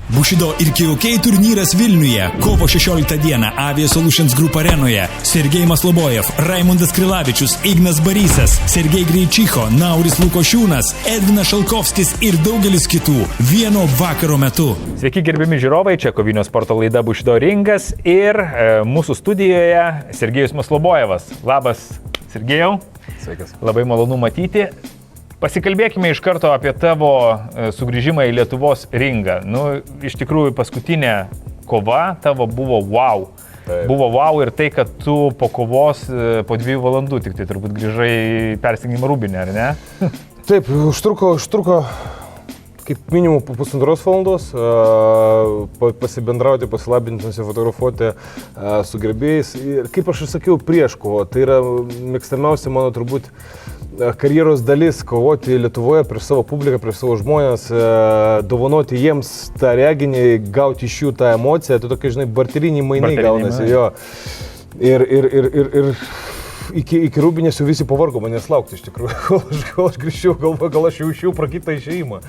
Bushido ir Kyokai turnyras Vilniuje. Kovo 16 dieną Avia Solutions Group arenoje. Sergej Maslobojev, Raimundas Krilavičius, Ignas Barysas, Sergej Greičicho, Nauris Lukošiūnas, Edvinas Šalkovskis ir daugelis kitų vieno vakaro metu. Sveiki gerbiami žiūrovai, čia kovinio sporto laida Bushido ringas ir mūsų studijoje Sergejus Maslobojevas. Labas, Sergejau. Sveikas. Labai malonu matyti. Pasikalbėkime iš karto apie tavo sugrįžimą į Lietuvos ringą. Nu, iš tikrųjų, paskutinė kova tavo buvo wow. Taip. Buvo wow ir tai, kad tu po kovos po 2 valandų tik tai turbūt grįžai į persirengimą rūbinę, ar ne? Taip, užtruko kaip minimum po 1,5 valandos pasibendrauti, pasilabinti, nusifotografuoti su gerbėjais. Ir kaip aš ir sakiau prieš kovą, tai yra mėgstamiausia mano turbūt karjeros dalis - kovoti Lietuvoje prieš savo publiką, prieš savo žmonės, dovanoti jiems tą reginį, gauti iš jų tą emociją, tai tokie, žinai, barteriniai mainai gaunasi. Jo. Ir iki rūbinės jau visi pavargo manęs laukti, iš tikrųjų. Gal aš grįžčiau, gal aš jau iš jų prakytą išėjimą.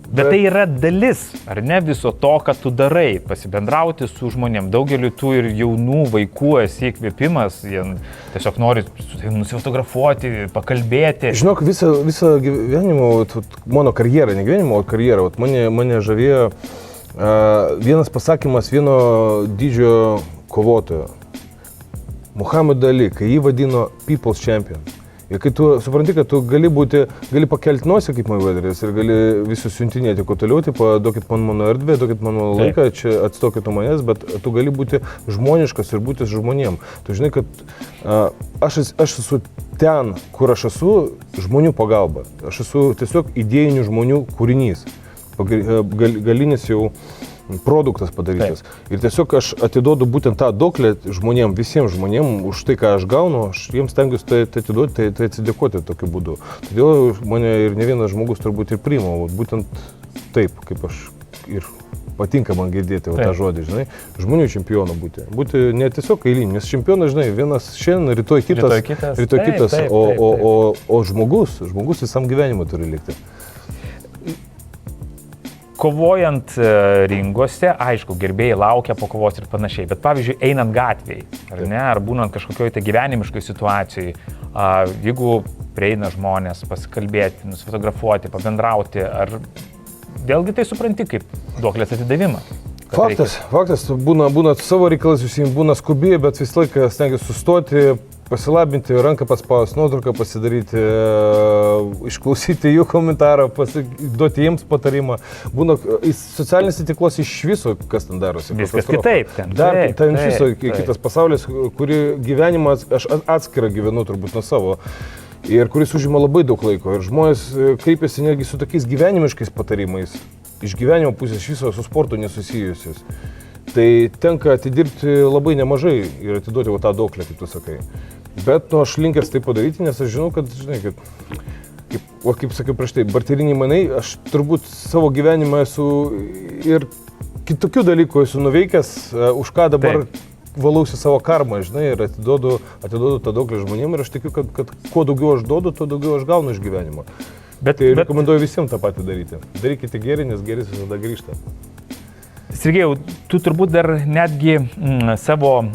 Bet tai yra dalis, ar ne, viso to, kad tu darai, pasibendrauti su žmonėm. Daugeliu tų ir jaunų vaikų esi įkvėpimas, jie tiesiog nori nusifotografuoti, pakalbėti. Žinok, visą gyvenimo, mano karjerą, ne gyvenimo, o karjerą, mane žavėjo vienas pasakymas vieno didžiojo kovotojo, Muhammad Ali, kai jį vadino People's Champion. Ir kai tu supranti, kad tu gali pakelti nosį kaip Mayweatheris ir gali visus siuntinėti kuo toliau, taip, duokit man mano erdvę, duokit mano laiką, čia atstokit nuo manęs, bet tu gali būti žmoniškas ir būti žmonėm. Tu žinai, kad aš esu ten, kur aš esu, žmonių pagalba. Aš esu tiesiog idėjinių žmonių kūrinys, galinis jau produktas padarytas. Taip. Ir tiesiog aš atiduodu būtent tą duoklę žmonėm, visiems žmonėm už tai, ką aš gaunu, aš jiems stengiuosi tai atiduoti, tai atsidėkoti tokiu būdu. Todėl mane ir ne vienas žmogus turbūt ir priima, būtent taip, kaip aš ir patinka man girdėti tą žodį, žinai, žmonių čempioną būti. Būti ne tiesiog eilinis, nes čempionas, žinai, vienas šiandien, rytoj kitas, o žmogus visam gyvenimui turi likti. Kovojant ringose, aišku, gerbėjai laukia po kovos ir panašiai, bet pavyzdžiui, einant gatvėj, ar ne, ar būnant kažkokioj tai gyvenimiškai situacijai, jeigu prieina žmonės pasikalbėti, nusifotografuoti, pabendrauti, ar vėlgi tai supranti kaip duoklės atidavimą? Faktas, būna savo reikalas, visiems būna skubi, bet visą laiką stengiuosi sustoti, pasilabinti, ranką paspausti, nuotrauką pasidaryti, išklausyti jų komentarą, duoti jiems patarimą. Būna socialinėse tinkluose iš viso, kas ten darosi. Viskas kitaip ten. Ten iš viso kitas pasaulis, kurį gyvenimą aš atskirą gyvenu turbūt nuo savo. Ir kuris užima labai daug laiko. Ir žmonės kreipiasi netgi su tokiais gyvenimiškais patarimais. Iš gyvenimo pusės iš viso su sportu nesusijusius. Tai tenka atidirbti labai nemažai ir atiduoti tą duoklę, kaip tu sakai. Bet aš linkęs tai padaryti, nes aš žinau, kad, žinai, kaip sakiau prieš tai, barteriniai mainai, aš turbūt savo gyvenimą esu ir kitokių dalykų esu nuveikęs, už ką dabar valausi savo karmą, žinai, ir atiduodu tą duoklę žmonėm ir aš tikiu, kad kuo daugiau aš duodu, tuo daugiau aš gaunu iš gyvenimo. Bet rekomenduoju visiems tą patį daryti. Darykite gėrį, nes gėris visada grįžta. Sergejau, tu turbūt dar netgi savo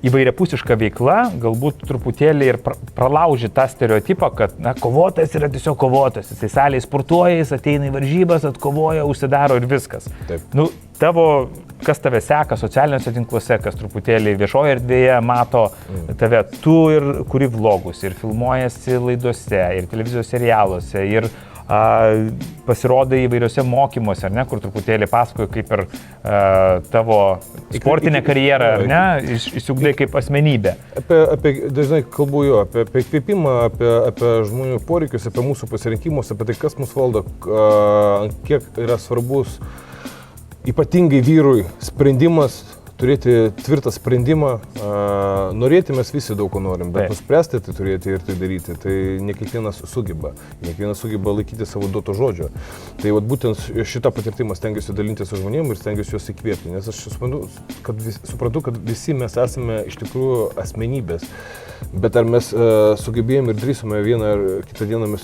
įvairiapusišką veiklą galbūt truputėlį ir pralauži tą stereotipą, kad kovotojas yra tiesiog kovotojas. Jisai salėje sportuoja, jis ateina į varžybas, atkovoja, užsidaro ir viskas. Taip. Nu, kas tave seka socialiniuose tinkluose, kas truputėlį viešoje erdvėje mato tave, tu ir kuri vlogus, ir filmuojasi laidose, ir televizijos serialuose, ir pasirodai įvairiuose mokymuose, ar ne, kur truputėlį pasakoju kaip ir tavo sportinę karjerą, ar ne, išsiugdai kaip asmenybė. Dažnai kalbu jo, apie įkvėpimą, apie žmonių poreikius, apie mūsų pasirinkimus, apie tai, kas mus valdo, kiek yra svarbus ypatingai vyrui sprendimas turėti tvirtą sprendimą, norėti mes visi daug ko norim, bet nuspręsti tai turėti ir tai daryti, tai ne kiekvienas sugeba laikyti savo duoto žodžio. Tai vat, būtent šitą patirtimą stengiuosi dalinti su žmonėmis ir stengiuosi juos įkvėpti, nes aš suprantu, kad visi mes esame iš tikrųjų asmenybės, bet ar mes sugebėjom ir drįsome vieną ar kitą dieną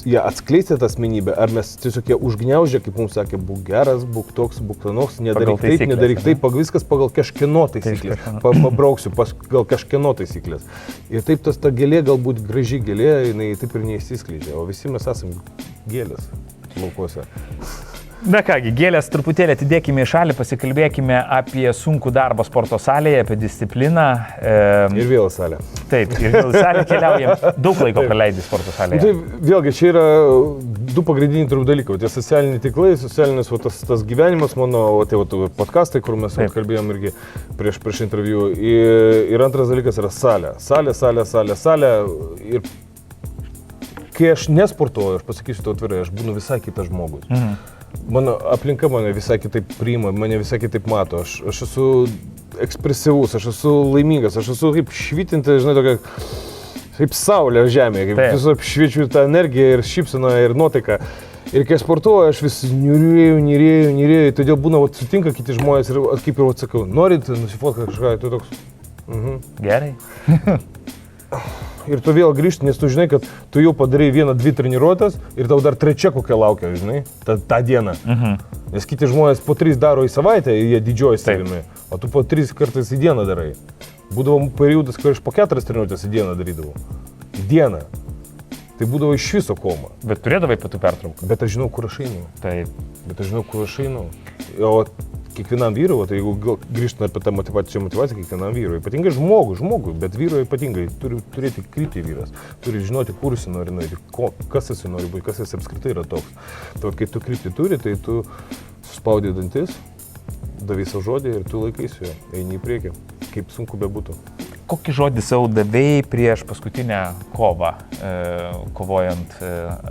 ją atskleisti tą asmenybę, ar mes tiesiog ją užgniaužę, kaip mums sakė, būk geras, būk toks, būk tanoks, nedaryk taip, viskas pagal kažkieno taisyklės, pabrauksiu pagal kažkieno taisyklės. Ir taip ta gėlė, galbūt graži gėlė, jinai taip ir neįsiskleidžia, o visi mes esame gėlės laukuose. Na kągi, gėlės truputėlį atidėkime į šalį, pasikalbėkime apie sunkų darbą sporto salėje, apie discipliną. Ir vėl salė. Taip, ir vėl salė keliaujam. Daug laiko praleidai sporto salėje. Tai vėlgi, čia yra du pagrindiniai turbūt dalykai. Tie socialiniai tiklai, socialinis tas gyvenimas mano, podcastai, kur mes kalbėjom irgi prieš interviu. Ir antras dalykas yra salė. Salė. Ir kai aš nesportuoju, aš pasakysiu to atvirai, aš būnu visai kitas žmogus. Mano aplinka mane visai kitaip priima, mane visai kitaip mato. Aš esu ekspresyvus, aš esu laimingas, aš esu kaip švytinti, žinai, tokia kaip saulė žemėje, kaip visur šviečiu tą energiją ir šypseną ir nuotaiką. Ir kai sportuoju, aš vis nyrėjau, todėl būna, sutinka kiti žmonės ir kaip ir atsakau, norit nusifotkati kažką, tu toks. Gerai. Ir tu vėl grįžti, nes tu žinai, kad tu jau padarai 1-2 treniruotės ir tau dar trečia kokia laukia, žinai, tą dieną. Nes kiti žmonės po 3 daro į savaitę ir jie didžioji savimi, o tu po 3 kartais į dieną darai. Būdavo periodas, kai aš po 4 treniruotės į dieną darydavau. Į dieną. Tai būdavo iš viso koma. Bet turėdavai pietų pertrauką. Bet aš žinau, kur aš einu. Taip. Bet aš žinau, kur aš einu. O kiekvienam vyrui, tai jeigu grįžtume apie tą motivaciją, kiekvienam vyrui, ypatingai žmogui, bet vyrui ypatingai turi turėti kryptį vyras, turi žinoti, kur jis nori nueiti, kas jis nori būti, kas jis apskritai yra toks. Tai kai tu kryptį turi, tai tu suspaudai dantis, davai savo žodį ir tu laikaisi jo, eini į priekį, kaip sunku bebūtų. Kokį žodį savo davėjai prieš paskutinę kovą, kovojant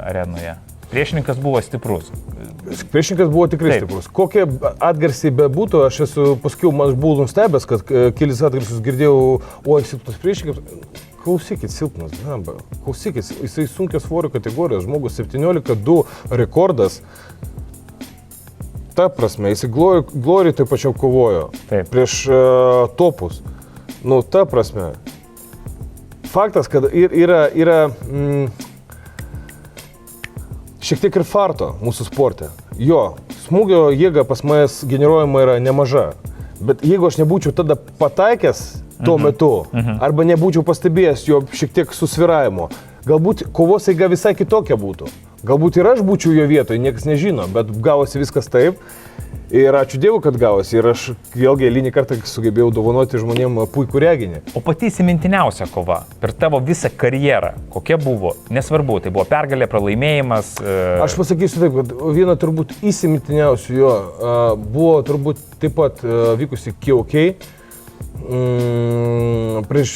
arenoje? Priešininkas buvo stiprus. Priešininkas buvo tikrai stiprus. Kokie atgarsiai bebūtų, aš paskui man buvau nustebęs, kad kelis atgarsius girdėjau, oi, silpnas priešininkas. Klausykit, silpnas, klausykit, jisai sunkios svorio kategorijos, žmogus 17-2 rekordas. Ta prasme, jisai Glory taip pačiau kovojo prieš topus. Nu, ta prasme. Faktas, kad yra šiek tiek ir farto mūsų sporte. Jo, smūgio jėga pas manęs generuojama yra nemaža. Bet jeigu aš nebūčiau tada pataikęs tuo metu, arba nebūčiau pastebėjęs jo šiek tiek susviravimo, galbūt kovos eiga visai kitokia būtų. Galbūt ir aš būčiau jo vietoje, niekas nežino, bet gavosi viskas taip. Ir ačiū Dievui, kad gavosi. Ir aš vėlgi eilinį kartą sugebėjau dovanoti žmonėms puikų reginį. O pati įsimintiniausia kova per tavo visą karjerą, kokia buvo? Nesvarbu, tai buvo pergalė, pralaimėjimas. Aš pasakysiu taip, kad viena turbūt įsimintiniausių jo buvo turbūt taip pat vykusi KOK prieš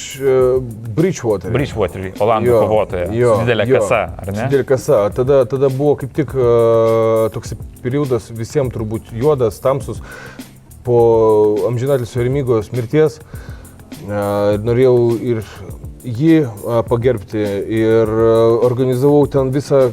Bridgewaterį, Olandų kovotoją, su didelė kasa, ar ne? Su didelė kasa. Tada buvo kaip tik toks periodas visiems turbūt juodas, tamsus po amžinatilsio Remygos mirties. Norėjau ir jį pagerbti ir organizavau ten visą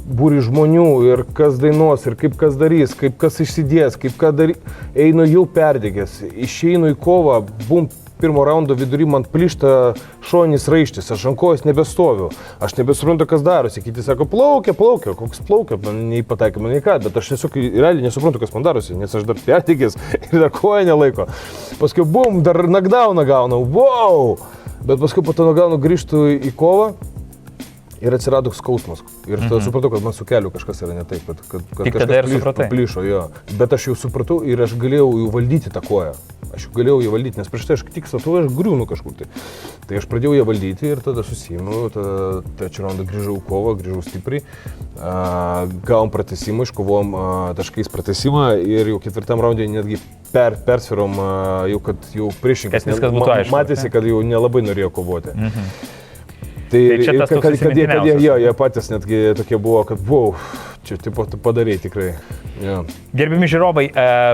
būrį žmonių ir kas dainuos, ir kaip kas darys, kaip kas išsidės, kaip ką darys. Einu jau perdegęs, išeinu į kovą, bum, pirmo raundo vidury man plyšta šoninis raištis, aš ant kojos nebestoviu, aš nebesuprantu, kas darosi, kiti sako, plaukia, koks plaukia, man neįpataikė, man nei ką, bet aš tiesiog realiai nesuprantu, kas man darosi, nes aš dar perdegęs ir dar koja nelaiko. Paskui bum, dar knockdowną gaunu, wow, bet paskui po to knockdowno grįžtu į kovą. Ir atsirado skausmas. Ir tada supratau, kad man su keliu kažkas yra ne taip, kad kažkas plyšo, jo. Bet aš jau supratau ir aš galėjau jau valdyti tą koją. Aš jau galėjau ją valdyti, nes prieš tai aš tik statuoju, aš griūnu kažkur tai. Tai aš pradėjau ją valdyti ir tada susiėmiau, tada trečią raundą grįžau į kovą, grįžau stipriai. Gavom pratesimą, iškovojom taškais pratesimą ir jau ketvirtam raundė netgi persvirom, jau kad jau priešininkas matėsi, kad jau nelabai norėjo kovoti. Tai čia tas kad jie patys netgi tokie buvo, kad wow, Čia tipo tu padarai tikrai. Ja. Gerbiami žiūrovai,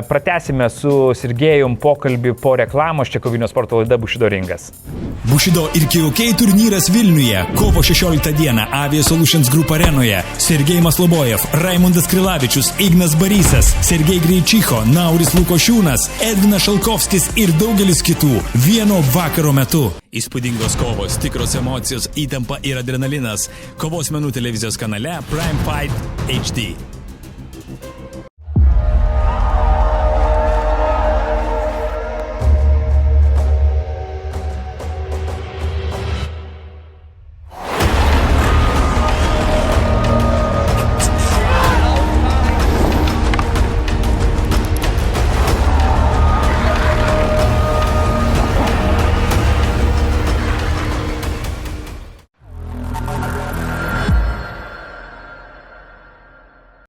pratęsime su Sergejum pokalbį po reklamos. Čia kovinio sporto laida Bushido ringas. Bushido ir KOK turnyras Vilniuje. Kovo 16 dieną Avia Solutions Group arenoje. Sergejus Lobojev, Raimundas Krilavičius, Ignas Barysas, Sergej Greičicho, Nauris Lukošiūnas, Edvinas Šalkovskis ir daugelis kitų. Vieno vakaro metu. Įspūdingos kovos, tikros emocijos, įtampa ir adrenalinas. Kovos menų televizijos kanale Prime Fight HD.